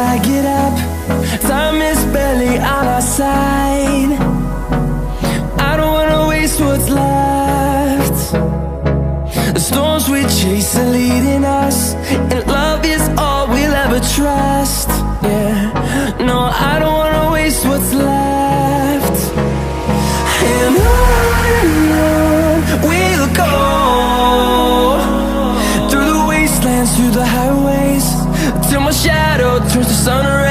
I get up. Time is barely on our side. I don't wanna waste what's left. The storms we chase are leading us, and love is all we'll ever trust. Yeah, no, I don't wanna waste what's left. And on we'll go, through the wastelands, through the highways, till my shadow turns to sun rays.